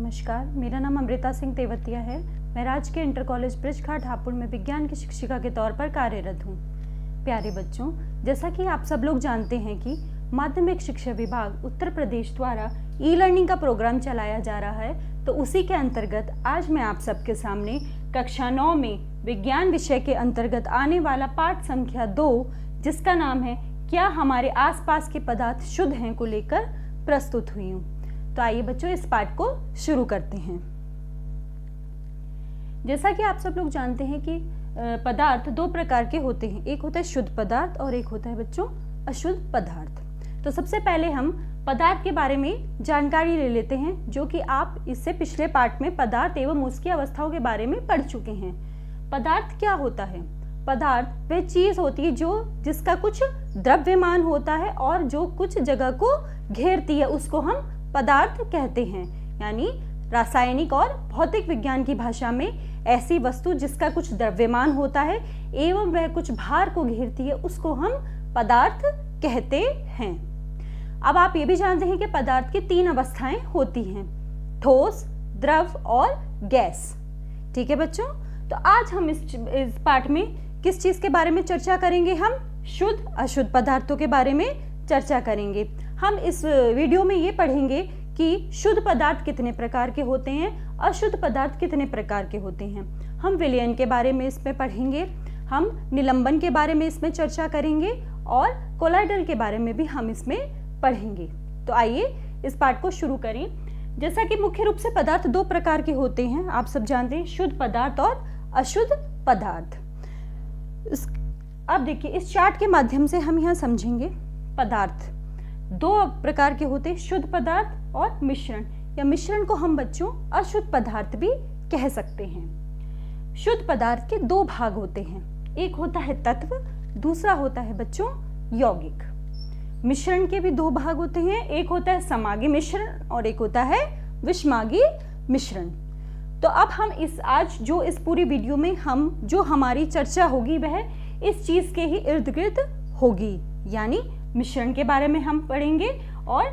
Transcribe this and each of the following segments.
नमस्कार, मेरा नाम अमृता सिंह तेवतिया है। मैं राजकीय इंटर कॉलेज ब्रिजघाट हापुड़ में विज्ञान की शिक्षिका के तौर पर कार्यरत हूँ। प्यारे बच्चों, जैसा कि आप सब लोग जानते हैं कि माध्यमिक शिक्षा विभाग उत्तर प्रदेश द्वारा ई लर्निंग का प्रोग्राम चलाया जा रहा है, तो उसी के अंतर्गत आज मैं आप सबके सामने कक्षा 9 में विज्ञान विषय के अंतर्गत आने वाला पाठ संख्या 2, जिसका नाम है क्या हमारे आसपास के पदार्थ शुद्ध हैं को लेकर प्रस्तुत हुई हूँ। तो आइए बच्चों, इस पाठ को शुरू करते हैं। जैसा कि आप सब लोग जानते हैं कि पदार्थ 2 प्रकार के होते हैं, एक होता है शुद्ध पदार्थ और एक होता है बच्चों अशुद्ध पदार्थ। तो सबसे पहले हम पदार्थ के बारे में जानकारी ले लेते हैं, जो कि आप इससे पिछले पाठ में पदार्थ एवं उसकी अवस्थाओं के बारे में पढ़ चुके हैं। पदार्थ क्या होता है? पदार्थ वह चीज होती है जिसका कुछ द्रव्यमान होता है और जो कुछ जगह को घेरती है, उसको हम पदार्थ कहते हैं। यानी रासायनिक और भौतिक विज्ञान की भाषा में ऐसी वस्तु जिसका कुछ द्रव्यमान होता है एवं वह कुछ भार को घेरती है, उसको हम पदार्थ कहते हैं। अब आप ये भी जानते हैं कि पदार्थ की 3 अवस्थाएं होती हैं, ठोस, द्रव और गैस। ठीक है बच्चों, तो आज हम इस पाठ में किस चीज के बारे में चर्चा करेंगे? हम शुद्ध अशुद्ध पदार्थों के बारे में चर्चा करेंगे। हम इस वीडियो में ये पढ़ेंगे कि शुद्ध पदार्थ कितने प्रकार के होते हैं, अशुद्ध पदार्थ कितने प्रकार के होते हैं। हम विलयन के बारे में इसमें पढ़ेंगे, हम निलंबन के बारे में इसमें चर्चा करेंगे और कोलाइडल के बारे में भी हम इसमें पढ़ेंगे। तो आइए इस पाठ को शुरू करें। जैसा कि मुख्य रूप से पदार्थ 2 प्रकार के होते हैं, आप सब जानते हैं, शुद्ध पदार्थ और अशुद्ध पदार्थ। अब देखिए, इस चार्ट के माध्यम से हम यहाँ समझेंगे पदार्थ 2 प्रकार के होते हैं, शुद्ध पदार्थ और मिश्रण, या मिश्रण को हम बच्चों अशुद्ध पदार्थ भी कह सकते हैं। शुद्ध पदार्थ के 2 भाग होते हैं, एक होता है तत्व, दूसरा होता है बच्चों यौगिक। मिश्रण के भी 2 भाग होते हैं, एक होता है समागी मिश्रण और एक होता है विषमागी मिश्रण। तो अब हम इस पूरी वीडियो में जो हमारी चर्चा होगी वह इस चीज के ही इर्द गिर्द होगी, यानी मिश्रण के बारे में हम पढ़ेंगे और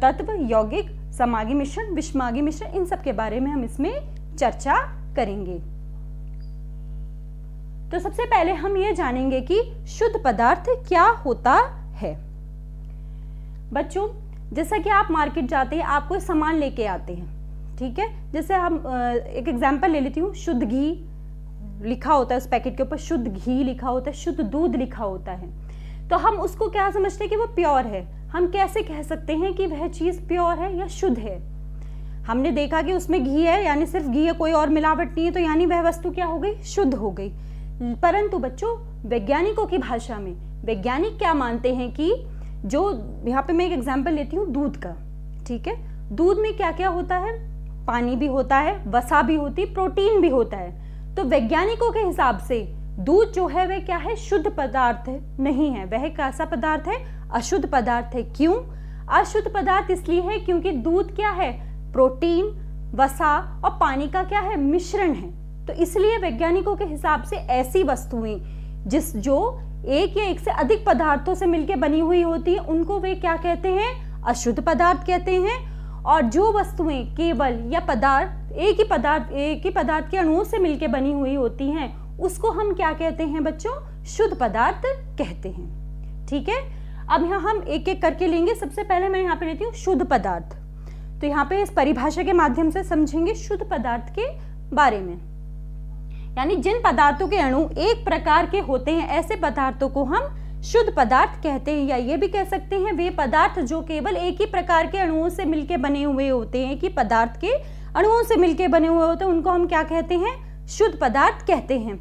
तत्व, यौगिक, समागी मिश्रण, विषमागी मिश्रण, इन सब के बारे में हम इसमें चर्चा करेंगे। तो सबसे पहले हम ये जानेंगे कि शुद्ध पदार्थ क्या होता है। बच्चों, जैसा कि आप मार्केट जाते हैं, आप कोई सामान लेके आते हैं, ठीक है। जैसे हम एक एग्जांपल ले लेती हूँ, शुद्ध घी लिखा होता है उस पैकेट के ऊपर, शुद्ध घी लिखा होता है, शुद्ध दूध लिखा होता है, तो हम उसको क्या समझते हैं कि वो प्योर है। हम कैसे कह सकते हैं कि वह चीज प्योर है या शुद्ध है? हमने देखा कि उसमें घी है, यानी सिर्फ घी है, कोई और मिलावट नहीं है, तो यानी वह वस्तु क्या हो गई? शुद्ध हो गई। परंतु बच्चों, वैज्ञानिकों की भाषा में वैज्ञानिक क्या मानते हैं कि जो यहाँ पे मैं एक एग्जाम्पल लेती हूँ दूध का, ठीक है। दूध में क्या क्या होता है? पानी भी होता है, वसा भी होती है, प्रोटीन भी होता है। तो वैज्ञानिकों के हिसाब से दूध जो है वह क्या है? शुद्ध पदार्थ नहीं है, वह कैसा पदार्थ है? अशुद्ध पदार्थ है। क्यों अशुद्ध पदार्थ? इसलिए है क्योंकि दूध क्या है? प्रोटीन, वसा और पानी का क्या है? मिश्रण है। तो इसलिए वैज्ञानिकों के हिसाब से ऐसी वस्तुएं जो एक या एक से अधिक पदार्थों से मिलकर बनी हुई होती है, उनको वे क्या कहते हैं? अशुद्ध पदार्थ कहते हैं। और जो वस्तुएं केवल या पदार्थ एक ही पदार्थ के अणुओं से मिलकर बनी हुई होती हैं, उसको हम क्या कहते हैं बच्चों? शुद्ध पदार्थ कहते हैं। ठीक है, अब यहाँ हम एक एक करके लेंगे। सबसे पहले मैं यहाँ पे लेती हूँ शुद्ध पदार्थ। तो यहाँ पे इस परिभाषा के माध्यम से समझेंगे शुद्ध पदार्थ के बारे में, यानी जिन पदार्थों के अणु एक प्रकार के होते हैं, ऐसे पदार्थों को हम शुद्ध पदार्थ कहते हैं। या ये भी कह सकते हैं वे पदार्थ जो केवल एक ही प्रकार के अणुओं से मिलकर बने हुए होते हैं, कि पदार्थ के अणुओं से मिलकर बने हुए होते हैं, उनको हम क्या कहते हैं? शुद्ध पदार्थ कहते हैं।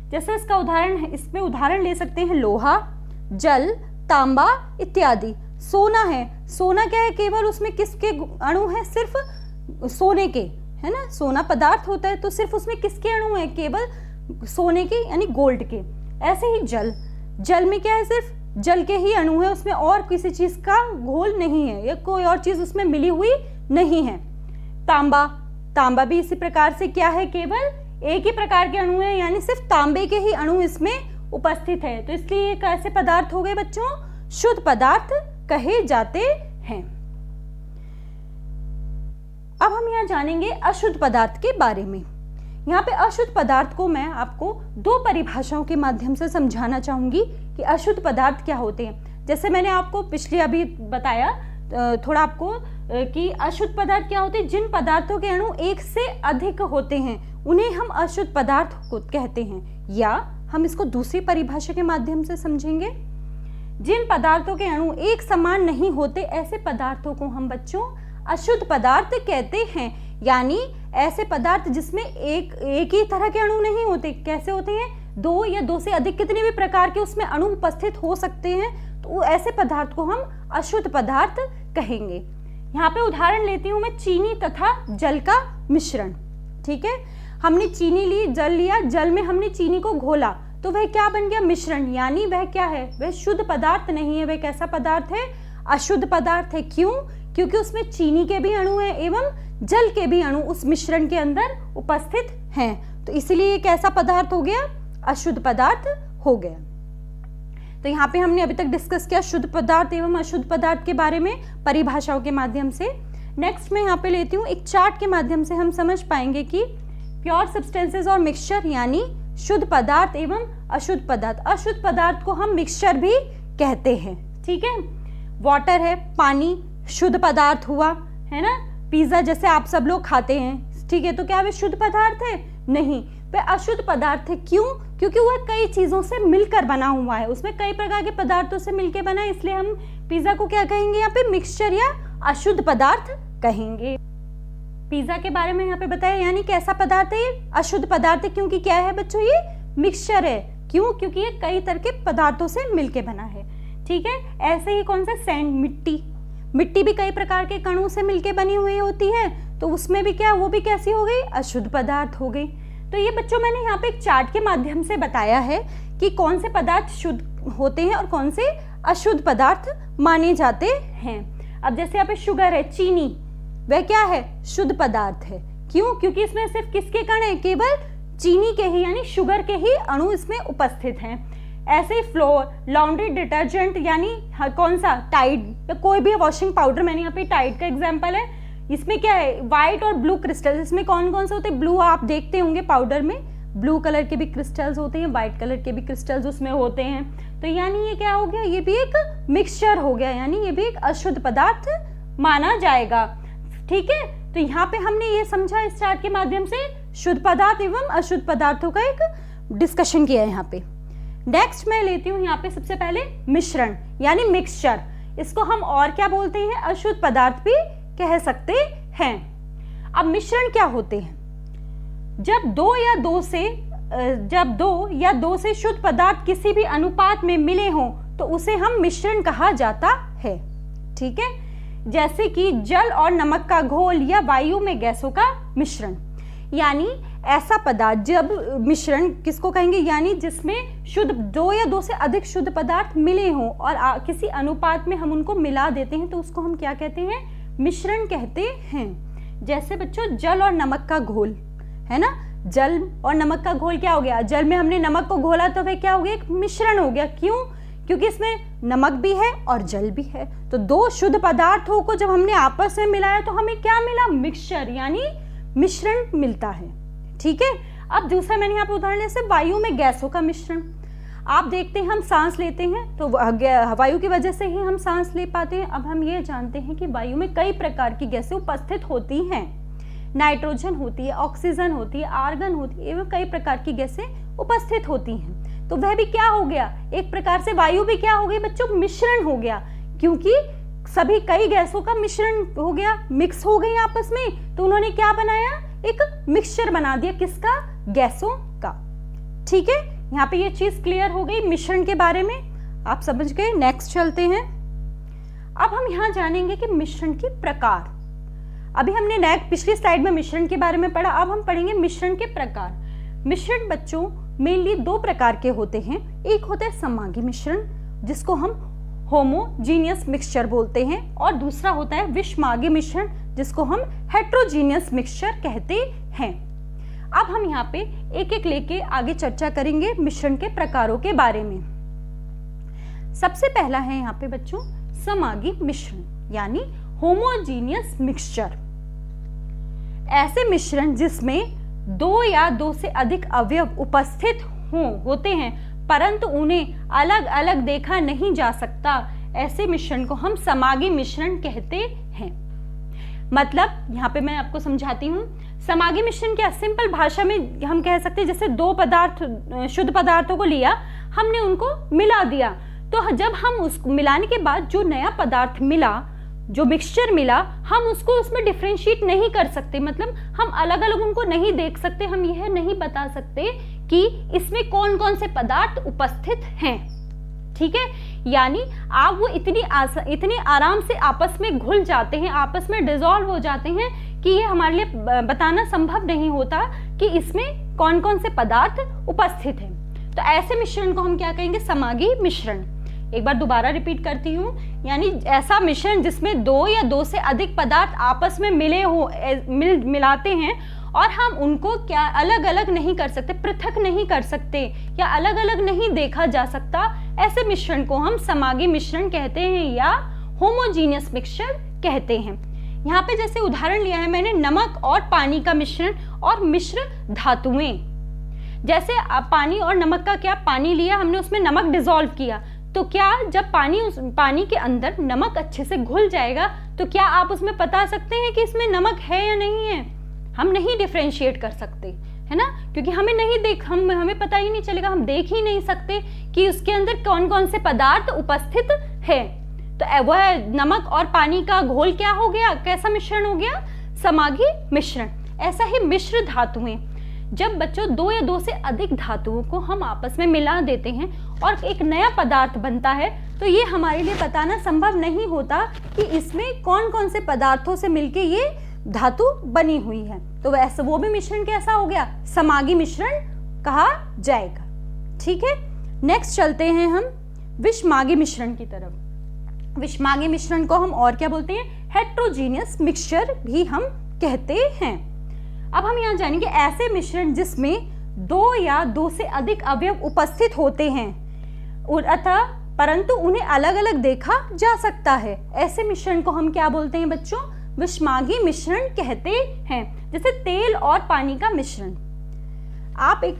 जैसे इसका उदाहरण है, इसमें उदाहरण ले सकते हैं लोहा, जल, तांबा इत्यादि। सोना है, सोना क्या है? केवल उसमें किसके अणु है? सिर्फ सोने के, है ना। सोना पदार्थ होता है तो सिर्फ उसमें किसके अणु है? केवल सोने के, यानी गोल्ड के। ऐसे ही जल में क्या है? सिर्फ जल के ही अणु है, उसमें और किसी चीज का घोल नहीं है या कोई और चीज उसमें मिली हुई नहीं है। तांबा भी इसी प्रकार से क्या है? केवल एक ही प्रकार के अणु है, यानी सिर्फ तांबे के ही अणु इसमें उपस्थित है। तो इसलिए ये कैसे पदार्थ हो गए बच्चों? शुद्ध पदार्थ कहे जाते हैं। अब हम यहाँ जानेंगे अशुद्ध पदार्थ के बारे में। यहाँ पे अशुद्ध पदार्थ को मैं आपको दो परिभाषाओं के माध्यम से समझाना चाहूंगी कि अशुद्ध पदार्थ क्या होते हैं। जैसे मैंने आपको पिछले अभी बताया थोड़ा आपको कि अशुद्ध पदार्थ क्या होते हैं, जिन पदार्थों के अणु एक से अधिक होते हैं उन्हें हम अशुद्ध पदार्थ कहते हैं, या हम इसको दूसरी परिभाषा के माध्यम से समझेंगे, जिन पदार्थों के अणु एक समान नहीं होते ऐसे पदार्थों को हम बच्चों अशुद्ध पदार्थ कहते हैं। यानी ऐसे पदार्थ जिसमें एक ही तरह के अणु नहीं होते। कैसे होते हैं, दो या दो से अधिक कितने भी प्रकार के उसमें अणु उपस्थित हो सकते हैं, तो ऐसे पदार्थ को हम अशुद्ध पदार्थ कहेंगे। यहाँ पे उदाहरण लेती हूँ मैं, चीनी तथा जल का मिश्रण। ठीक है, हमने चीनी ली, जल लिया, जल में हमने चीनी को घोला तो वह क्या बन गया, मिश्रण। यानी वह क्या है, वह शुद्ध पदार्थ नहीं है, वह कैसा पदार्थ है, अशुद्ध पदार्थ है। क्यों, क्योंकि उसमें चीनी के भी अणु हैं एवं जल के भी अणु उस मिश्रण के अंदर उपस्थित हैं, तो इसलिए ये कैसा पदार्थ हो गया, अशुद्ध पदार्थ हो गया। तो यहाँ पे हमने अभी तक डिस्कस किया शुद्ध पदार्थ एवं अशुद्ध पदार्थ के बारे में परिभाषाओं के माध्यम से। नेक्स्ट मैं यहाँ पे लेती हूँ एक चार्ट के माध्यम से हम समझ पाएंगे कि प्योर सब्सटेंसेस और मिक्सचर यानी शुद्ध पदार्थ एवं अशुद्ध पदार्थ। अशुद्ध पदार्थ को हम मिक्सचर भी कहते हैं। ठीक है, वाटर है, पानी शुद्ध पदार्थ हुआ, है ना। पिज्जा जैसे आप सब लोग खाते हैं, ठीक है, तो क्या वह शुद्ध पदार्थ है, नहीं, वह अशुद्ध पदार्थ है। क्यों, क्योंकि वह कई चीजों से मिलकर बना हुआ है, उसमें कई प्रकार के पदार्थों से मिलकर बना है, इसलिए हम पिज्जा को क्या कहेंगे, यहाँ पे मिक्सचर या अशुद्ध पदार्थ कहेंगे। पिज्जा के बारे में यहाँ पे बताया, यानी कैसा पदार्थ है, ये अशुद्ध पदार्थ है। क्योंकि क्या है बच्चों, ये मिक्सचर है। क्यों, क्योंकि ये कई तरह के पदार्थों से मिलके बना है। ठीक है, ऐसे ही कौन सा, सैंड, मिट्टी भी कई प्रकार के कणों से मिलके बनी हुई होती है, तो उसमें भी क्या, वो भी कैसी हो गई, अशुद्ध पदार्थ हो गई। तो ये बच्चों मैंने यहाँ पे एक चार्ट के माध्यम से बताया है कि कौन से पदार्थ शुद्ध होते हैं और कौन से अशुद्ध पदार्थ माने जाते हैं। अब जैसे यहाँ पे शुगर है, चीनी, वह क्या है, शुद्ध पदार्थ है। क्यों, क्योंकि इसमें सिर्फ किसके कण है, केवल चीनी के ही यानी शुगर के ही अणु इसमें उपस्थित हैं। ऐसे ही फ्लोर, लॉन्ड्री डिटर्जेंट यानी कौन सा, टाइड या कोई भी वॉशिंग पाउडर, मैंने यहाँ पे टाइड का एग्जांपल है, इसमें क्या है, व्हाइट और ब्लू क्रिस्टल्स, इसमें कौन कौन से होते हैं, ब्लू आप देखते होंगे पाउडर में, ब्लू कलर के भी क्रिस्टल्स होते हैं, व्हाइट कलर के भी क्रिस्टल्स उसमें होते हैं। तो यानी ये क्या हो गया, ये भी एक मिक्सचर हो गया, यानी ये भी एक अशुद्ध पदार्थ माना जाएगा। ठीक है, तो यहाँ पे हमने ये समझा इस चार्ट के माध्यम से शुद्ध पदार्थ एवं अशुद्ध पदार्थों का एक डिस्कशन किया है यहाँ पे। नेक्स्ट मैं लेती हूँ यहाँ पे सबसे पहले मिश्रण यानी मिक्सचर। इसको हम और क्या बोलते हैं, अशुद्ध पदार्थ भी कह सकते हैं। अब मिश्रण क्या होते हैं, जब दो या दो से शुद्ध पदार्थ किसी भी अनुपात में मिले हों तो उसे हम मिश्रण कहा जाता है। ठीक है, जैसे कि जल और नमक का घोल या वायु में गैसों का मिश्रण। यानी ऐसा पदार्थ, जब मिश्रण किसको कहेंगे, यानी जिसमें शुद्ध दो या दो से अधिक शुद्ध पदार्थ मिले हों और किसी अनुपात में हम उनको मिला देते हैं तो उसको हम क्या कहते हैं, मिश्रण कहते हैं। जैसे बच्चों जल और नमक का घोल है ना, जल और नमक का घोल क्या हो गया, जल में हमने नमक को घोला तो वह क्या हो गया, एक मिश्रण हो गया। क्यों, क्योंकि इसमें नमक भी है और जल भी है, तो दो शुद्ध पदार्थों को जब हमने आपस में मिलाया तो हमें क्या मिला, मिक्सचर यानी मिश्रण मिलता है। ठीक है, अब दूसरा मैंने यहाँ पे उदाहरण जैसे वायु में गैसों का मिश्रण। आप देखते हैं हम सांस लेते हैं तो वायु की वजह से ही हम सांस ले पाते हैं। अब हम ये जानते हैं कि वायु में कई प्रकार की गैसें उपस्थित होती हैं, नाइट्रोजन होती है, ऑक्सीजन होती है, आर्गन होती है, एवं कई प्रकार की गैसें उपस्थित होती हैं। तो वह भी क्या हो गया, एक प्रकार से वायु भी क्या हो गई बच्चों, मिश्रण हो गया, क्योंकि सभी कई गैसों का मिश्रण हो गया, मिक्स हो गई आपस में, तो उन्होंने क्या बनाया, एक मिक्सचर बना दिया, किसका, गैसों का। ठीक है, यहाँ पे ये चीज क्लियर हो गई मिश्रण के बारे में, आप समझ गए। नेक्स्ट चलते हैं। अब हम यहाँ जानेंगे कि मिश्रण के प्रकार। अभी हमने पिछली स्लाइड में मिश्रण के बारे में पढ़ा, अब हम पढ़ेंगे मिश्रण के प्रकार। मिश्रण बच्चों मेनली दो प्रकार के होते हैं, एक होता है समांगी मिश्रण जिसको हम होमोजीनियस मिक्सचर बोलते हैं, और दूसरा होता है विषमांगी मिश्रण जिसको हम हेट्रोजीनियस मिक्सचर कहते हैं। अब हम यहाँ पे एक एक लेके आगे चर्चा करेंगे मिश्रण के प्रकारों के बारे में। सबसे पहला है यहाँ पे बच्चों समांगी मिश्रण यानी होमोजीनियस मिक्सचर। ऐसे मिश्रण जिसमें 2 या 2 से अधिक अवयव उपस्थित होते हैं परंतु उन्हें अलग अलग देखा नहीं जा सकता, ऐसे मिश्रण को हम समागी मिश्रण कहते हैं। मतलब यहाँ पे मैं आपको समझाती हूँ, समागी मिश्रण क्या, सिंपल भाषा में हम कह सकते हैं जैसे 2 पदार्थ, शुद्ध पदार्थों को लिया, हमने उनको मिला दिया, तो जब हम उसको मिलाने के बाद जो नया पदार्थ मिला, जो मिक्सचर मिला, हम उसको उसमें डिफरेंशिएट नहीं कर सकते, मतलब हम अलग अलग उनको नहीं देख सकते, हम यह नहीं बता सकते कि इसमें कौन कौन से पदार्थ उपस्थित हैं। ठीक है, यानी आप वो इतनी आराम से आपस में घुल जाते हैं, आपस में डिसॉल्व हो जाते हैं कि ये हमारे लिए बताना संभव नहीं होता कि इसमें कौन कौन से पदार्थ उपस्थित हैं। तो ऐसे मिश्रण को हम क्या कहेंगे, समागी मिश्रण। एक बार दोबारा रिपीट करती हूँ, यानी ऐसा मिश्रण जिसमें 2 या 2 से अधिक पदार्थ आपस में मिलाते हैं और हम उनको क्या अलग अलग नहीं कर सकते, पृथक नहीं कर सकते या अलग अलग नहीं देखा जा सकता, ऐसे मिश्रण को हम समागी मिश्रण कहते हैं या होमोजीनियस मिक्सचर कहते हैं। यहाँ पे जैसे उदाहरण लिया है मैंने, नमक और पानी का मिश्रण और मिश्र धातुएं। जैसे पानी और नमक का क्या, पानी लिया हमने, उसमें नमक डिसॉल्व किया, तो क्या जब पानी के अंदर नमक अच्छे से घुल जाएगा तो क्या आप उसमें बता सकते हैं कि इसमें नमक है या नहीं है? हम नहीं डिफरेंशिएट कर सकते, है ना, क्योंकि हमें पता ही नहीं चलेगा, हम देख ही नहीं सकते कि उसके अंदर कौन कौन से पदार्थ उपस्थित है। तो वह नमक और पानी का घोल क्या हो गया, कैसा मिश्रण हो गया, समागी मिश्रण। ऐसा ही मिश्र धातुएं, जब बच्चों 2 या 2 से अधिक धातुओं को हम आपस में मिला देते हैं और एक नया पदार्थ बनता है, तो ये हमारे लिए बताना संभव नहीं होता कि इसमें कौन कौन से पदार्थों से मिलके ये धातु बनी हुई है। तो वैसे वो भी मिश्रण कैसा हो गया, समागी मिश्रण कहा जाएगा। ठीक है, नेक्स्ट चलते हैं हम विषमागी मिश्रण की तरफ। विषमागी मिश्रण को हम और क्या बोलते हैं, हेट्रोजीनियस मिक्सचर भी हम कहते हैं। अब हम यहाँ जानेंगे ऐसे मिश्रण जिसमें 2 या 2 से अधिक अवयव उपस्थित होते हैं अतः परंतु उन्हें अलग अलग देखा जा सकता है, ऐसे मिश्रण को हम क्या बोलते हैं बच्चों, विषमागी मिश्रण कहते हैं। जैसे तेल और पानी का मिश्रण, आप एक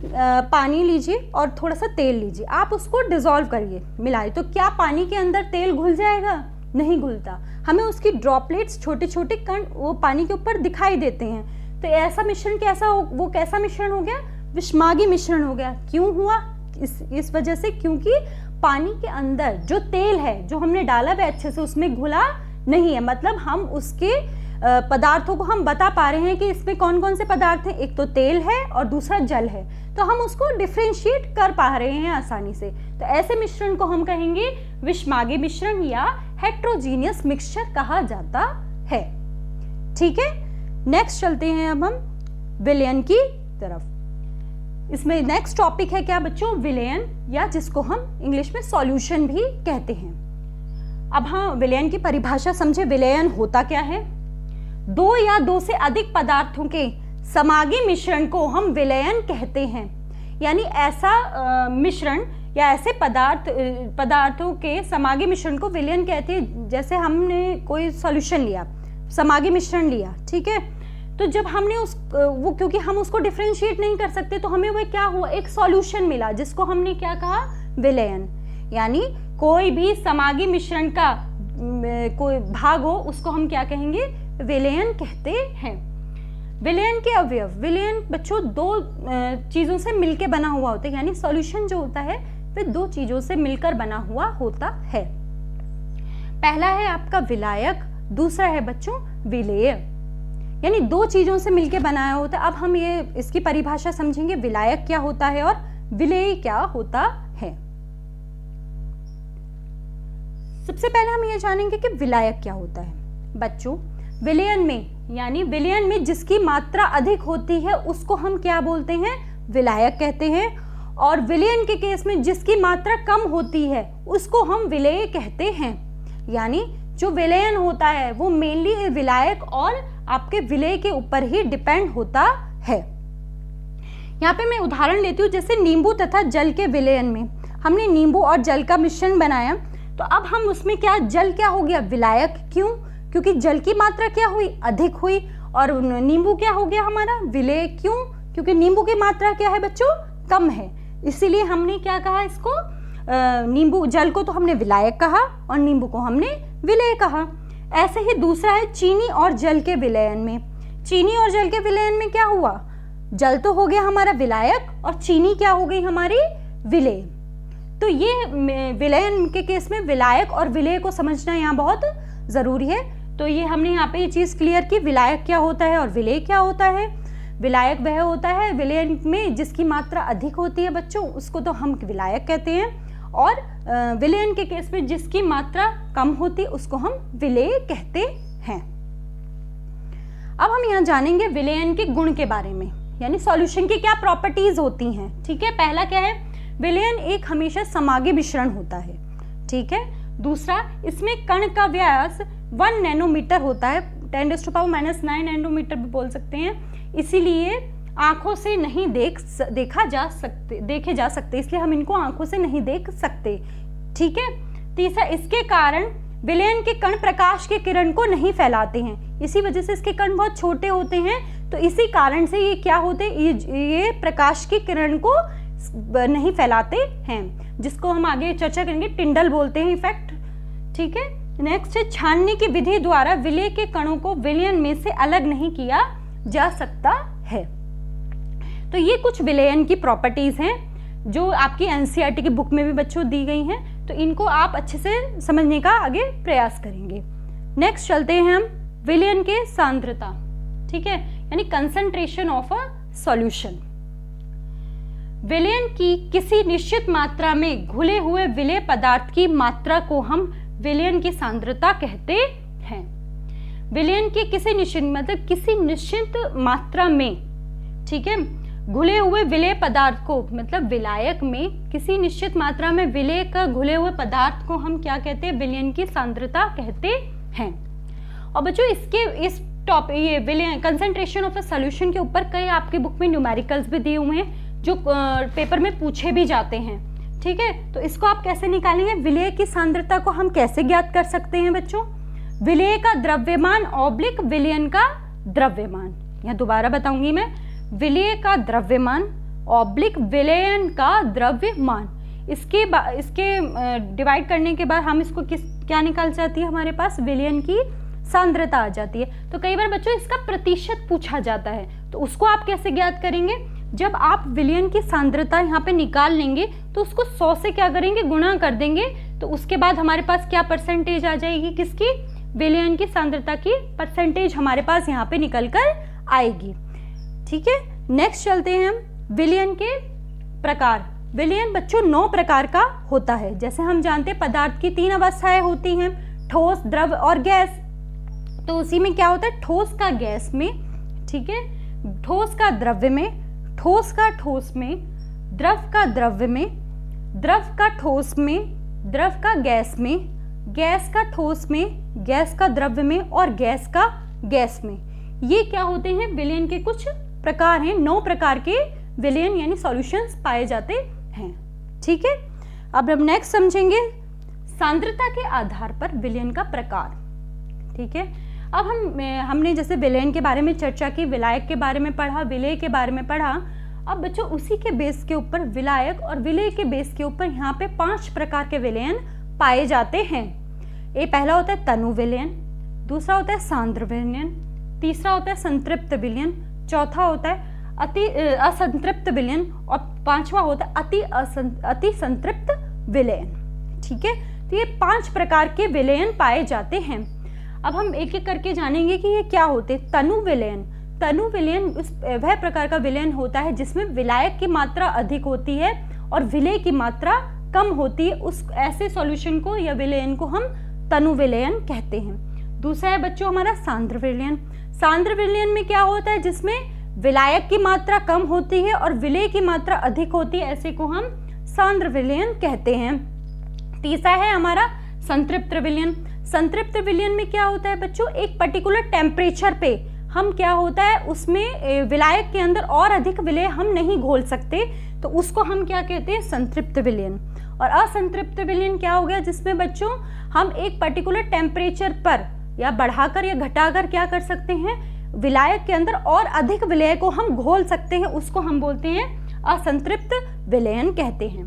पानी लीजिए और थोड़ा सा तेल लीजिए, आप उसको डिसॉल्व करिए, मिलाइए, तो क्या पानी के अंदर तेल घुल जाएगा? नहीं घुलता, हमें उसकी ड्रॉपलेट्स, छोटे छोटे कण वो पानी के ऊपर दिखाई देते हैं। तो ऐसा मिश्रण कैसा मिश्रण हो गया, विषमागी मिश्रण हो गया। क्यों हुआ? इस वजह से क्योंकि पानी के अंदर जो तेल है जो हमने डाला वह अच्छे से उसमें घुला नहीं है, मतलब हम उसके पदार्थों को हम बता पा रहे हैं कि इसमें कौन कौन से पदार्थ हैं, एक तो तेल है और दूसरा जल है, तो हम उसको डिफरेंशिएट कर पा रहे हैं आसानी से। तो ऐसे मिश्रण को हम कहेंगे विषमागी मिश्रण या हेट्रोजीनियस मिक्सचर कहा जाता है। ठीक है, नेक्स्ट चलते हैं अब हम विलयन की तरफ। इसमें नेक्स्ट टॉपिक है क्या बच्चों, विलयन, या जिसको हम इंग्लिश में सॉल्यूशन भी कहते हैं। अब हाँ, विलयन की परिभाषा समझे। विलयन होता क्या है, 2 या 2 से अधिक पदार्थों के समागी मिश्रण को हम विलयन कहते हैं। यानी ऐसा मिश्रण या ऐसे पदार्थों के समागी मिश्रण को विलयन कहते हैं। जैसे हमने कोई सॉल्यूशन लिया, समागी मिश्रण लिया, ठीक है, तो जब हमने वो क्योंकि हम उसको डिफरेंशिएट नहीं कर सकते, तो हमें वो क्या हुआ, एक सॉल्यूशन मिला, जिसको हमने क्या कहा, विलयन। यानी कोई भी समागी मिश्रण का कोई भाग हो उसको हम क्या कहेंगे, विलयन कहते हैं। विलयन के अवयव, विलयन बच्चों 2 चीजों से मिलकर बना हुआ होता है, यानी सॉल्यूशन जो होता है वह 2 चीजों से मिलकर बना हुआ होता है। पहला है आपका विलायक, दूसरा है बच्चों विलेय, यानी 2 चीजों से मिलकर बनाया होता है। अब हम ये इसकी परिभाषा समझेंगे, विलायक क्या होता है और विलेय क्या होता है। सबसे पहले हम ये जानेंगे कि विलायक क्या होता है। बच्चों, विलयन में, यानी विलयन में जिसकी मात्रा अधिक होती है उसको हम क्या बोलते हैं, विलायक कहते हैं, और विलयन के केस में जिसकी मात्रा कम होती है उसको हम विलेय कहते हैं। यानी जो विलयन होता है वो मेनली विलायक और आपके विलेय के ऊपर ही डिपेंड होता है। यहाँ पे मैं उदाहरण लेती हूँ, जैसे नींबू तथा जल के विलयन में हमने नींबू और जल का मिश्रण बनाया, तो अब हम उसमें क्या, जल क्या हो गया, विलायक। क्यों? क्योंकि जल की मात्रा क्या हुई, अधिक हुई, और नींबू क्या हो गया हमारा, विलेय। क्यों? क्योंकि नींबू की मात्रा क्या है बच्चों, कम है, इसीलिए हमने क्या कहा इसको, नींबू जल को तो हमने विलायक कहा और नींबू को हमने विलेय कहा। ऐसे ही दूसरा है चीनी और जल के विलयन में। चीनी और जल के विलयन में क्या हुआ, जल तो हो गया हमारा विलायक और चीनी क्या हो गई हमारी, विलेय। तो ये विलयन के केस में विलायक और विलेय को समझना यहाँ बहुत ज़रूरी है। तो ये हमने यहाँ पे ये चीज़ क्लियर की, विलायक क्या होता है और विलेय क्या होता है। विलायक वह होता है विलयन में जिसकी मात्रा अधिक होती है बच्चों, उसको तो हम विलायक कहते हैं, और विलयन के केस में जिसकी मात्रा कम होती है उसको हम विलेय कहते हैं। अब हम यहाँ जानेंगे विलयन के गुण के बारे में, यानी सॉल्यूशन की क्या प्रॉपर्टीज होती हैं। ठीक है, पहला क्या है, विलयन एक हमेशा समांगी मिश्रण होता है। ठीक है, दूसरा, इसमें कण का व्यास 1 नैनोमीटर होता है, 10⁻⁹ नैनोमीटर भी बोल सकते हैं, इसीलिए आंखों से नहीं देखे जा सकते, इसलिए हम इनको आंखों से नहीं देख सकते। ठीक है, तीसरा, इसके कारण विलयन के कण प्रकाश के किरण को नहीं फैलाते हैं, इसी वजह से इसके कण बहुत छोटे होते हैं, तो इसी कारण से ये क्या होते, ये प्रकाश की किरण को नहीं फैलाते हैं, जिसको हम आगे चर्चा करेंगे, टिंडल बोलते हैं इफेक्ट। ठीक है, नेक्स्ट है छानने की विधि द्वारा विलेय के कणों को विलयन में से अलग नहीं किया जा सकता है। तो ये कुछ विलयन की प्रॉपर्टीज हैं जो आपकी एनसीईआरटी की बुक में भी बच्चों दी गई हैं, तो इनको आप अच्छे से समझने का आगे प्रयास करेंगे। नेक्स्ट चलते हैं हम विलयन के सांद्रता। ठीक है, यानी कंसंट्रेशन ऑफ अ सॉल्यूशन। विलयन की किसी निश्चित मात्रा में घुले हुए विलेय पदार्थ की मात्रा को हम विलयन की सांद्रता कहते हैं। विलयन की किसी निश्चित मतलब किसी निश्चित मात्रा में, ठीक है, घुले हुए विलेय पदार्थ को, मतलब विलायक में किसी निश्चित मात्रा में विलेय का घुले हुए पदार्थ को हम क्या कहते हैं, विलयन की सांद्रता कहते हैं। और बच्चों इस टॉपिक ये विलयन कंसंट्रेशन ऑफ अ सॉल्यूशन के ऊपर कई आपकी बुक में न्यूमेरिकल्स भी दिए हुए हैं जो पेपर में पूछे भी जाते हैं। ठीक है, तो इसको आप कैसे निकालेंगे, विलेय की सांद्रता को हम कैसे ज्ञात कर सकते हैं बच्चों, विलेय का द्रव्यमान ऑब्लिक विलयन का द्रव्यमान। यहाँ दोबारा बताऊंगी मैं, विलेय का द्रव्यमान ऑब्लिक विलयन का द्रव्यमान। इसके डिवाइड करने के बाद हम इसको क्या निकाल जाती है, हमारे पास विलयन की सांद्रता आ जाती है। तो कई बार बच्चों इसका प्रतिशत पूछा जाता है, तो उसको आप कैसे ज्ञात करेंगे, जब आप विलयन की सांद्रता यहाँ पे निकाल लेंगे तो उसको 100 से क्या करेंगे, गुणा कर देंगे, तो उसके बाद हमारे पास क्या परसेंटेज आ जाएगी, किसकी, विलयन की सांद्रता की परसेंटेज हमारे पास यहाँ पे निकल कर आएगी। ठीक है, नेक्स्ट चलते हैं हम विलयन के प्रकार। विलयन बच्चों 9 प्रकार का होता है। जैसे हम जानते हैं पदार्थ की 3 अवस्थाएं होती हैं, ठोस, द्रव और गैस। तो उसी में क्या होता है, ठोस का गैस में, ठीक है, ठोस का द्रव्य में, ठोस का ठोस में, द्रव का द्रव्य में, द्रव का ठोस में, द्रव का गैस में, गैस का ठोस में, गैस का द्रव्य में और गैस का गैस में। ये क्या होते हैं, विलयन के कुछ प्रकार हैं। 9 प्रकार के विलयन यानी सॉल्यूशंस पाए जाते हैं। ठीक है, अब हम नेक्स्ट समझेंगे सांद्रता के आधार पर विलयन का प्रकार। ठीक है, अब हमने जैसे विलयन के बारे में चर्चा की, विलायक के बारे में पढ़ा, विलेय के बारे में पढ़ा। अब बच्चों उसी के बेस के ऊपर, विलायक और विलेय के बेस के ऊपर यहाँ पे 5 प्रकार के विलयन पाए जाते हैं। ये पहला होता है तनु विलयन, दूसरा होता है सांद्र विलयन, तीसरा होता है संतृप्त विलयन, चौथा होता है अति असंतृप्त विलयन और 5वां होता है अति संतृप्त विलयन। ठीक है, तो ये 5 प्रकार के विलयन पाए जाते हैं। अब हम एक एक करके जानेंगे कि ये क्या होते हैं। तनु विलयन, तनु विलयन वह प्रकार का विलयन होता है जिसमें विलायक की मात्रा अधिक होती है और विलेय की मात्रा कम होती है। उस ऐसे सॉल्यूशन को या विलयन को हम तनु विलयन कहते हैं। दूसरा है बच्चों हमारा सांद्र विलयन। सांद्र विलयन में क्या होता है, जिसमें विलायक की मात्रा कम होती है और विलेय की मात्रा अधिक होती है, ऐसे को हम सांद्र विलयन कहते हैं। तीसरा है हमारा संतृप्त विलयन। संतृप्त विलयन में क्या होता है बच्चों, एक पर्टिकुलर टेम्परेचर पे हम क्या होता है, उसमें विलायक के अंदर और अधिक विलेय हम नहीं घोल सकते, तो उसको हम क्या कहते हैं, संतृप्त विलयन। और असंतृप्त विलयन क्या हो गया, जिसमें बच्चों हम एक पर्टिकुलर टेम्परेचर पर या बढ़ाकर या घटाकर क्या कर सकते हैं, विलायक के अंदर और अधिक विलय को हम घोल सकते हैं, उसको हम बोलते हैं असंतृप्त विलयन कहते हैं।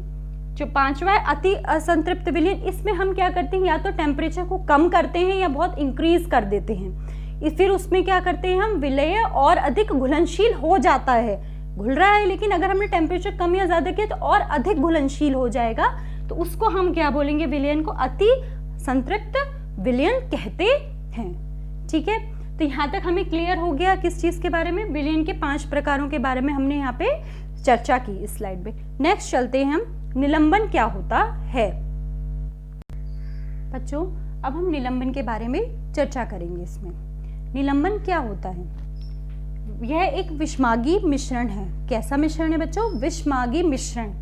जो पांचवा है अति असंतृप्त विलयन, इसमें हम क्या करते हैं, या तो टेम्परेचर को कम करते हैं या बहुत इंक्रीज कर देते हैं। फिर उसमें क्या करते हैं हम, विलय और अधिक घुलनशील हो जाता है, घुल रहा है लेकिन अगर हमने टेम्परेचर कम या ज्यादा किया तो और अधिक घुलनशील हो जाएगा, तो उसको हम क्या बोलेंगे, विलयन को अति संतृप्त विलयन कहते हैं। ठीक है, तो यहाँ तक हमें क्लियर हो गया किस चीज के बारे में, विलयन के 5 प्रकारों के बारे में हमने यहाँ पे चर्चा की इस स्लाइड में। नेक्स्ट चलते हैं हम, निलंबन क्या होता है। बच्चों अब हम निलंबन के बारे में चर्चा करेंगे। इसमें निलंबन क्या होता है, यह एक विषमागी मिश्रण है। कैसा मिश्रण है बच्चों, विषमागी मिश्रण,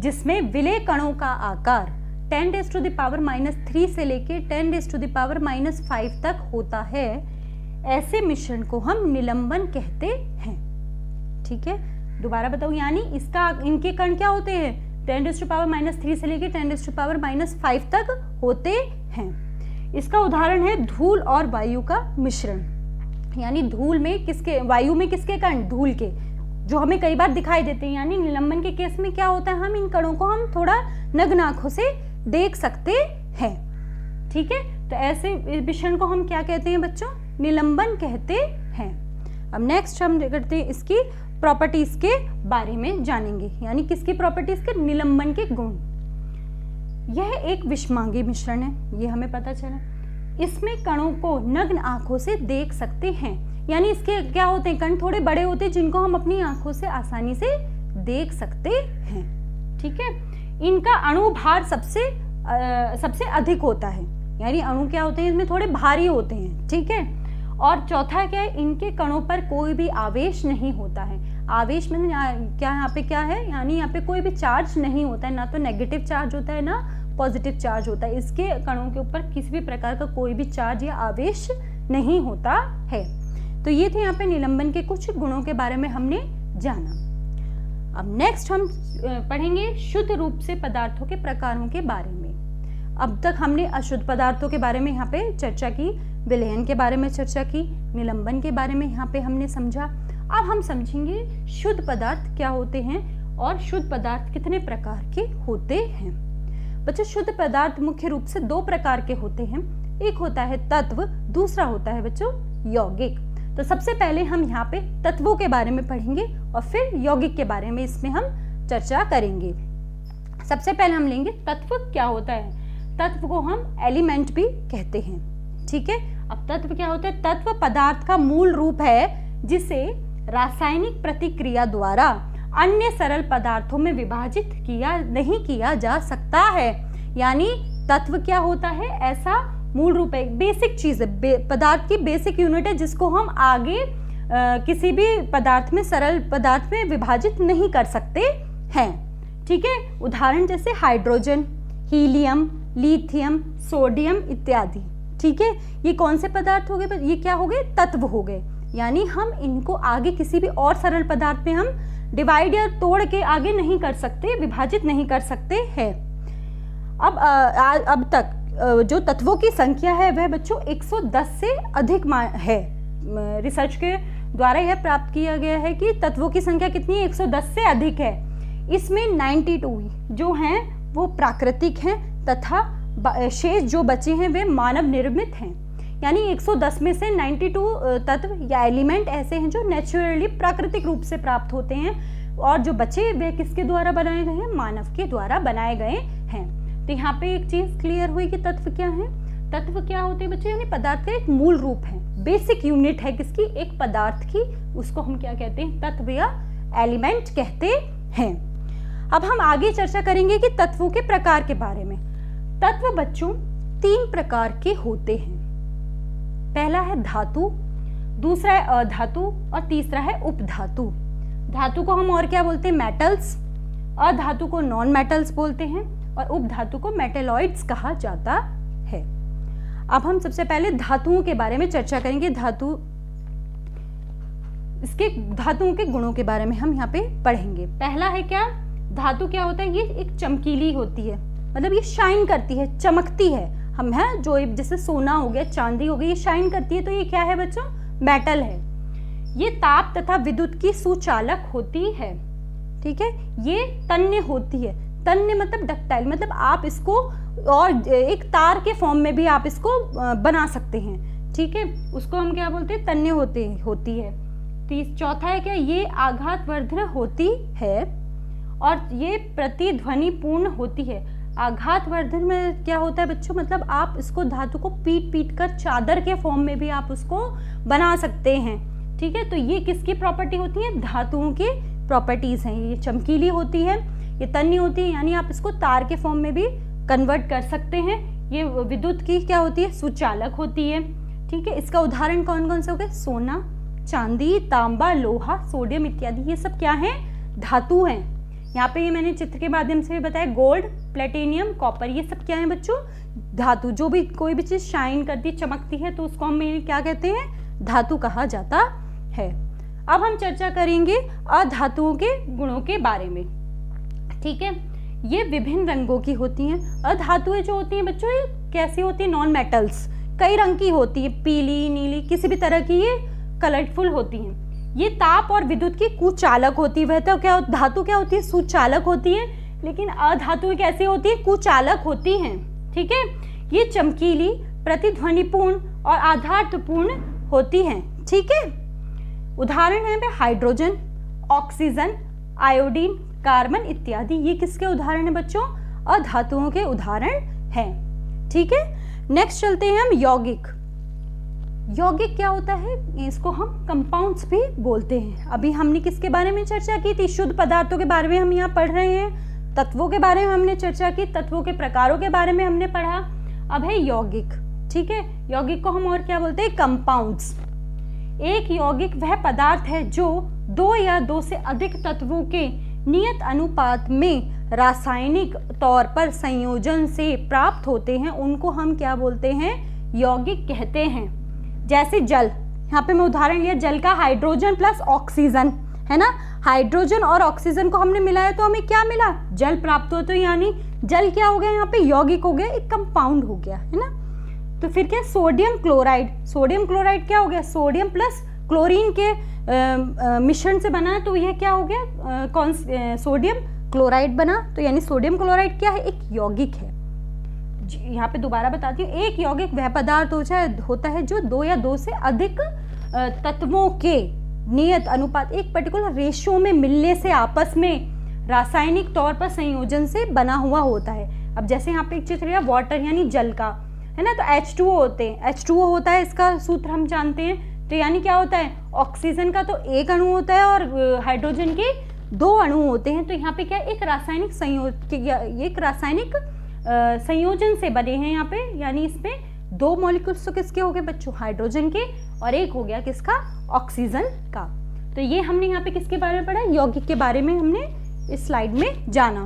जिसमें विलय कणों का आकार 10⁻³ से लेके 10⁻⁻5 तक होता है। ऐसे मिश्रण को हम निलंबन कहते हैं। ठीक है, दोबारा बताऊं, यानी इनके कण क्या होते हैं, 10⁻³ से लेके 10⁻5 तक होते हैं। इसका उदाहरण है धूल और वायु का मिश्रण, यानी धूल में किसके, वायु में किसके कण, धूल के, जो हमें कई बार दिखाई देते हैं। यानी निलंबन के केस में क्या होता है, हम इन कणों को हम थोड़ा नग्न आंखों से देख सकते हैं। ठीक है, तो ऐसे मिश्रण को हम क्या कहते हैं बच्चों, निलंबन कहते हैं। अब नेक्स्ट हम करते हैं इसकी प्रॉपर्टीज के बारे में जानेंगे, यानी किसकी प्रॉपर्टीज के, निलंबन के गुण। यह एक विषमांगी मिश्रण है, ये हमें पता चला। इसमें कणों को नग्न आंखों से देख सकते हैं, यानी इसके क्या होते हैं, कण थोड़े बड़े होते हैं जिनको हम अपनी आंखों से आसानी से देख सकते हैं। ठीक है, इनका अणु भार सबसे अधिक होता है, यानी अणु क्या होते हैं, इसमें थोड़े भारी होते हैं। ठीक है, और चौथा क्या है, इनके कणों पर कोई भी आवेश नहीं होता है। आवेश में क्या यहाँ पे क्या है, यानी यहाँ पे कोई भी चार्ज नहीं होता है, ना तो नेगेटिव चार्ज होता है ना पॉजिटिव चार्ज होता है। इसके कणों के ऊपर किसी भी प्रकार का कोई भी चार्ज या आवेश नहीं होता है। तो ये थे यहाँ पे निलंबन के कुछ गुणों के बारे में हमने जाना। अब नेक्स्ट हम पढ़ेंगे शुद्ध रूप से पदार्थों के प्रकारों के बारे में। अब तक हमने अशुद्ध पदार्थों के बारे में यहाँ पे चर्चा की, विलयन के बारे में चर्चा की, निलंबन के बारे में यहाँ पे हमने समझा। अब हम समझेंगे शुद्ध पदार्थ क्या होते हैं और शुद्ध पदार्थ कितने प्रकार के होते हैं। बच्चों शुद्ध पदार्थ मुख्य रूप से 2 प्रकार के होते हैं, एक होता है तत्व, दूसरा होता है बच्चों यौगिक। तो सबसे पहले हम यहाँ पे तत्वों के बारे में पढ़ेंगे और फिर यौगिक के बारे में इसमें हम चर्चा करेंगे। सबसे पहले हम लेंगे तत्व क्या होता है। तत्व को हम एलिमेंट भी कहते हैं। ठीक है, अब तत्व क्या होता है, तत्व पदार्थ का मूल रूप है जिसे रासायनिक प्रतिक्रिया द्वारा अन्य सरल पदार्थों में विभाजित नहीं किया जा सकता है। यानी तत्व क्या होता है, ऐसा मूल रूप है, बेसिक चीज है, पदार्थ की बेसिक यूनिट है जिसको हम आगे किसी भी पदार्थ में, सरल पदार्थ में विभाजित नहीं कर सकते हैं। ठीक है, उदाहरण जैसे हाइड्रोजन, हीलियम, लिथियम, सोडियम इत्यादि। ठीक है, ये कौन से पदार्थ हो गए, ये क्या हो गए, तत्व हो गए। यानी हम इनको आगे किसी भी और सरल पदार्थ में हम डिवाइड या तोड़ के आगे नहीं कर सकते, विभाजित नहीं कर सकते हैं। अब तक जो तत्वों की संख्या है वह बच्चों 110 से अधिक है। रिसर्च के द्वारा यह प्राप्त किया गया है कि तत्वों की संख्या कितनी है, 110 से अधिक है। इसमें 92 जो हैं वो प्राकृतिक हैं तथा शेष जो बचे हैं वे मानव निर्मित हैं। यानी 110 में से 92 तत्व या एलिमेंट ऐसे हैं जो नेचुरली प्राकृतिक रूप से प्राप्त होते हैं, और जो बचे वे किसके द्वारा बनाए गए हैं, मानव के द्वारा बनाए गए हैं। तो यहाँ पे एक चीज क्लियर हुई कि तत्व क्या है। तत्व क्या होते हैं बच्चे, यानी पदार्थ का एक मूल रूप है, बेसिक यूनिट है किसकी, एक पदार्थ की, उसको हम क्या कहते हैं, तत्व या एलिमेंट कहते हैं। अब हम आगे चर्चा करेंगे कि तत्वों के प्रकार के बारे में। तत्व बच्चों 3 प्रकार के होते हैं। पहला है धातु, दूसरा है अधातु और तीसरा है उपधातु। धातु को हम और क्या बोलते हैं, मेटल्स, अधातु को नॉन मेटल्स बोलते हैं और उपधातु को मेटेलॉइड्स कहा जाता है। अब हम सबसे पहले धातुओं के बारे में चर्चा करेंगे। धातुओं के गुणों के बारे में हम यहाँ पे पढ़ेंगे। पहला है क्या, धातु क्या होता है, ये एक चमकीली होती है, मतलब ये शाइन करती है, चमकती है। हम है जो जैसे सोना हो गया, चांदी हो गई, ये शाइन करती है, तो ये क्या है बच्चों, मेटल है। ये ताप तथा विद्युत की सुचालक होती है। ठीक है, ये तन्य होती है। तन्य मतलब डक्टाइल, मतलब आप इसको और एक तार के फॉर्म में भी आप इसको बना सकते हैं। ठीक है, उसको हम क्या बोलते हैं, तन्य होती है। चौथा है क्या, ये आघातवर्धन होती है और ये प्रतिध्वनिपूर्ण होती है। आघातवर्धन में क्या होता है बच्चों, मतलब आप इसको धातु को पीट कर चादर के फॉर्म में भी आप उसको बना सकते हैं। ठीक है, तो ये किसकी प्रॉपर्टी होती है, धातुओं की प्रॉपर्टीज हैं। ये चमकीली होती है, ये तन्य होती है, यानी आप इसको तार के फॉर्म में भी कन्वर्ट कर सकते हैं। ये विद्युत की क्या होती है, सुचालक होती है। ठीक है, इसका उदाहरण कौन कौन से हो गए, सोना, चांदी, तांबा, लोहा, सोडियम इत्यादि, ये सब क्या है, धातु हैं। यहाँ पे ये मैंने चित्र के माध्यम से भी बताया, गोल्ड, प्लेटिनियम, कॉपर, ये सब क्या है बच्चों, धातु। जो भी कोई भी चीज शाइन करती, चमकती है तो उसको हम क्या कहते हैं, धातु कहा जाता है। अब हम चर्चा करेंगे अधातुओं के गुणों के बारे में। ठीक है, ये विभिन्न रंगों की होती हैं। अधातुएं जो होती हैं बच्चों, ये कैसी होती है, नॉन मेटल्स, कई रंग की होती है, पीली, नीली, किसी भी तरह की ये कलरफुल होती हैं। ये ताप और विद्युत की कुचालक होती है। वह तो क्या धातु क्या होती है, सुचालक होती है, लेकिन अधातुएं कैसी होती है, कुचालक होती हैं। ठीक है, ये चमकीली, प्रतिध्वनिपूर्ण और आघातपूर्ण होती हैं। ठीक है, उदाहरण है हाइड्रोजन, ऑक्सीजन, आयोडीन, कार्बन इत्यादि। ये किसके उदाहरण है बच्चों, अधातुओं के उदाहरण हैं। ठीक है, नेक्स्ट चलते हैं हम यौगिक। यौगिक क्या होता है, इसको हम कंपाउंड्स भी बोलते हैं। अभी हमने किसके बारे में चर्चा की थी, शुद्ध पदार्थों के बारे में हम यहाँ पढ़ रहे हैं। तत्वों के बारे में हमने चर्चा की, तत्वों के प्रकारों के बारे में हमने पढ़ा। अब है यौगिक। ठीक है, यौगिक को हम और क्या बोलते हैं, कंपाउंड्स। एक यौगिक वह पदार्थ है जो दो या दो से अधिक तत्वों के नियत अनुपात में रासायनिक तौर पर संयोजन से प्राप्त होते हैं, उनको हम क्या बोलते हैं, यौगिक कहते हैं। जैसे जल, यहाँ पे मैं उदाहरण लिया जल का, हाइड्रोजन प्लस ऑक्सीजन, है ना। हाइड्रोजन और ऑक्सीजन को हमने मिलाया तो हमें क्या मिला, जल प्राप्त हो। तो यानी जल क्या हो गया, यहाँ पे यौगिक हो गया, एक कंपाउंड हो गया, है ना। तो फिर क्या, सोडियम क्लोराइड। सोडियम क्लोराइड क्या हो गया, सोडियम प्लस क्लोरीन के मिश्रण से बना, तो यह क्या हो गया, सोडियम क्लोराइड बना। तो यानी सोडियम क्लोराइड क्या है, एक यौगिक है। यहाँ पे दोबारा बताती हूँ, एक यौगिक वह पदार्थ होता है जो दो या दो से अधिक तत्वों के नियत अनुपात, एक पर्टिकुलर रेशियो में मिलने से आपस में रासायनिक तौर पर संयोजन से बना हुआ होता है। अब जैसे यहाँ पे एक चित्र है वाटर यानी जल का, है ना, तो H2O होते हैं, H2O होता है, इसका सूत्र हम जानते हैं। तो यानी क्या होता है, ऑक्सीजन का तो एक अणु होता है और हाइड्रोजन के दो अणु होते हैं। तो यहाँ पे क्या, एक रासायनिक संयोजन से बने हैं यहाँ पे, यानी इसमें दो मॉलिक्यूल्स तो किसके हो गए बच्चों, हाइड्रोजन के, और एक हो गया किसका, ऑक्सीजन का। तो ये हमने यहाँ पे किसके बारे में पढ़ा, यौगिक के बारे में हमने इस स्लाइड में जाना।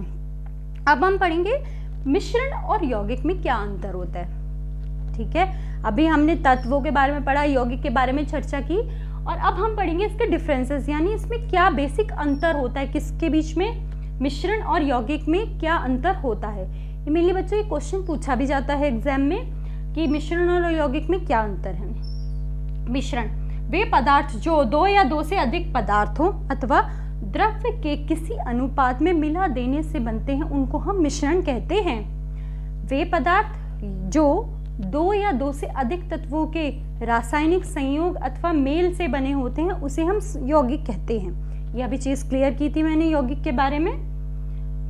अब हम पढ़ेंगे मिश्रण और यौगिक में क्या अंतर होता है। ठीक है, अभी हमने तत्वों के बारे में पढ़ा, यौगिक के बारे में चर्चा की, और अब हम पढ़ेंगे इसके डिफरेंसेस, यानी इसमें क्या बेसिक अंतर होता है, किसके बीच में, मिश्रण और यौगिक में क्या अंतर होता है। ये मेनली बच्चों ये क्वेश्चन पूछा भी जाता है एग्जाम में कि मिश्रण और यौगिक में क्या अंतर है। मिश्रण वे पदार्थ जो दो या दो से अधिक पदार्थों अथवा द्रव्य के किसी अनुपात में मिला देने से बनते हैं, उनको हम मिश्रण कहते हैं। वे पदार्थ जो दो या दो से अधिक तत्वों के रासायनिक संयोग अथवा मेल से बने होते हैं, उसे हम यौगिक कहते हैं। यह भी चीज क्लियर की थी मैंने यौगिक के बारे में।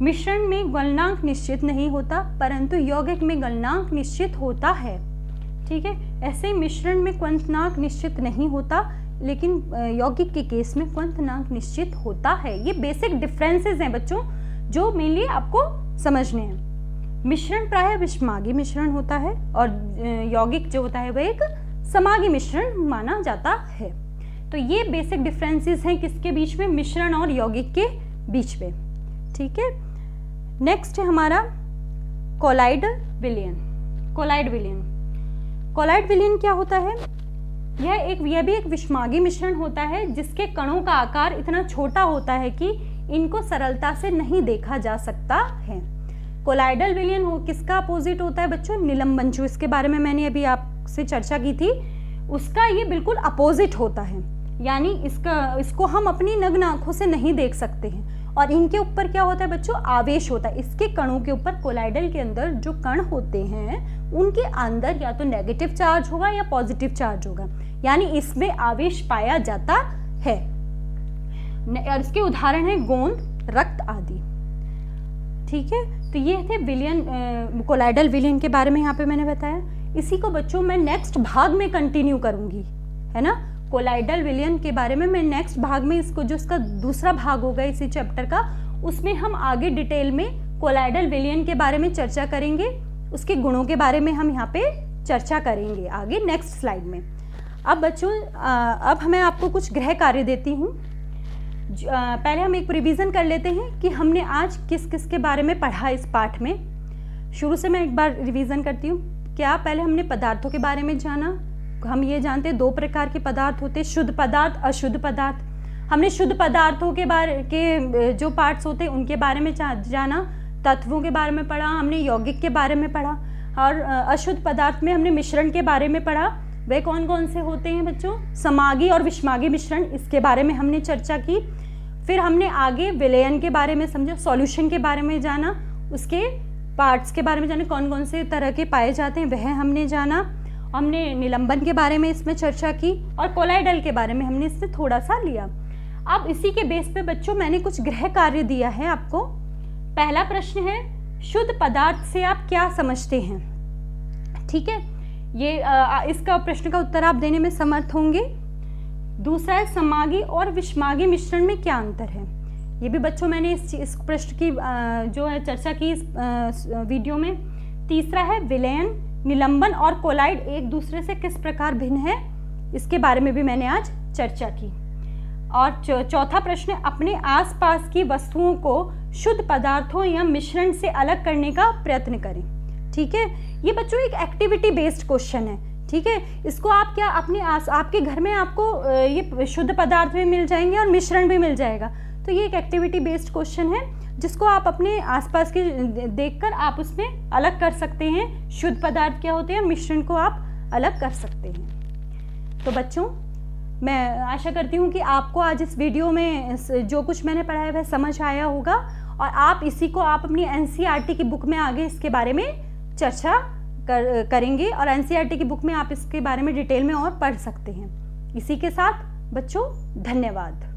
मिश्रण में गलनांक निश्चित नहीं होता, परंतु यौगिक में गलनांक निश्चित होता है। ठीक है, ऐसे मिश्रण में क्वथनांक निश्चित नहीं होता, लेकिन यौगिक के केस में क्वथनांक निश्चित होता है। ये बेसिक डिफरेंसेस हैं बच्चों, जो मेनली आपको समझने हैं। मिश्रण प्रायः विषमागी मिश्रण होता है और यौगिक जो होता है वह एक समागी मिश्रण माना जाता है। तो ये बेसिक डिफरेंसेस हैं किसके बीच में, मिश्रण और यौगिक के बीच में। ठीक है, नेक्स्ट है हमारा कोलाइड विलयन। कोलाइड विलयन, कोलाइड विलयन क्या होता है, यह भी एक विषमागी मिश्रण होता है जिसके कणों का आकार इतना छोटा होता है कि इनको सरलता से नहीं देखा जा सकता है। कोलाइडल विलयन किसका अपोजिट होता है बच्चों, निलंबन, जो इसके बारे में मैंने अभी आपसे चर्चा की थी, उसका ये बिल्कुल अपोजिट होता है। यानी इसको हम अपनी नग्न आंखों से नहीं देख सकते हैं। और इनके ऊपर क्या होता है बच्चों, आवेश होता है। इसके कणों के ऊपर, कोलाइडल के अंदर जो कण होते हैं उनके अंदर या तो नेगेटिव चार्ज होगा या पॉजिटिव चार्ज होगा, यानी इसमें आवेश पाया जाता है। और इसके उदाहरण है गोंद, रक्त आदि। ठीक है, तो ये थे विलयन, कोलाइडल विलयन के बारे में यहाँ पे मैंने बताया। इसी को बच्चों मैं नेक्स्ट भाग में कंटिन्यू करूंगी, है ना। कोलाइडल विलयन के बारे में मैं नेक्स्ट भाग में, इसको जो इसका दूसरा भाग होगा इसी चैप्टर का, उसमें हम आगे डिटेल में कोलाइडल विलयन के बारे में चर्चा करेंगे। उसके गुणों के बारे में हम यहाँ पे चर्चा करेंगे आगे नेक्स्ट स्लाइड में। अब बच्चों अब मैं आपको कुछ गृह कार्य देती हूँ। पहले हम एक रिवीजन कर लेते हैं कि हमने आज किस किस के बारे में पढ़ा इस पाठ में। शुरू से मैं एक बार रिवीजन करती हूँ। क्या पहले हमने पदार्थों के बारे में जाना। हम ये जानते हैं 2 प्रकार के पदार्थ होते हैं, शुद्ध पदार्थ, अशुद्ध पदार्थ। हमने शुद्ध पदार्थों के बारे के जो पार्ट्स होते हैं उनके बारे में जाना, तत्वों के बारे में पढ़ा, हमने यौगिक के बारे में पढ़ा। और अशुद्ध पदार्थ में हमने मिश्रण के बारे में पढ़ा। वे कौन कौन से होते हैं बच्चों, समागी और विषमागी मिश्रण, इसके बारे में हमने चर्चा की। फिर हमने आगे विलयन के बारे में समझा, सॉल्यूशन के बारे में जाना, उसके पार्ट्स के बारे में जाना, कौन कौन से तरह के पाए जाते हैं वह हमने जाना। हमने निलंबन के बारे में इसमें चर्चा की और कोलाइडल के बारे में हमने इसमें थोड़ा सा लिया। अब इसी के बेस पे बच्चों मैंने कुछ गृह कार्य दिया है आपको। पहला प्रश्न है, शुद्ध पदार्थ से आप क्या समझते हैं। ठीक है, ये इसका प्रश्न का उत्तर आप देने में समर्थ होंगे। दूसरा है, समागी और विषमागी मिश्रण में क्या अंतर है। ये भी बच्चों मैंने इस प्रश्न की जो है चर्चा की इस वीडियो में। तीसरा है, विलयन, निलंबन और कोलाइड एक दूसरे से किस प्रकार भिन्न है, इसके बारे में भी मैंने आज चर्चा की। और चौथा प्रश्न, अपने आसपास की वस्तुओं को शुद्ध पदार्थों या मिश्रण से अलग करने का प्रयत्न करें। ठीक है, ये बच्चों एक एक्टिविटी बेस्ड क्वेश्चन है। ठीक है, इसको आप क्या अपने आपके घर में आपको ये शुद्ध पदार्थ भी मिल जाएंगे और मिश्रण भी मिल जाएगा। तो ये एक एक्टिविटी बेस्ड क्वेश्चन है जिसको आप अपने आसपास के देखकर आप उसमें अलग कर सकते हैं, शुद्ध पदार्थ क्या होते हैं, मिश्रण को आप अलग कर सकते हैं। तो बच्चों मैं आशा करती हूँ कि आपको आज इस वीडियो में जो कुछ मैंने पढ़ाया वह समझ आया होगा और आप इसी को आप अपनी NCERT की बुक में आगे इसके बारे में चर्चा करेंगे और NCERT की बुक में आप इसके बारे में डिटेल में और पढ़ सकते हैं। इसी के साथ बच्चों धन्यवाद।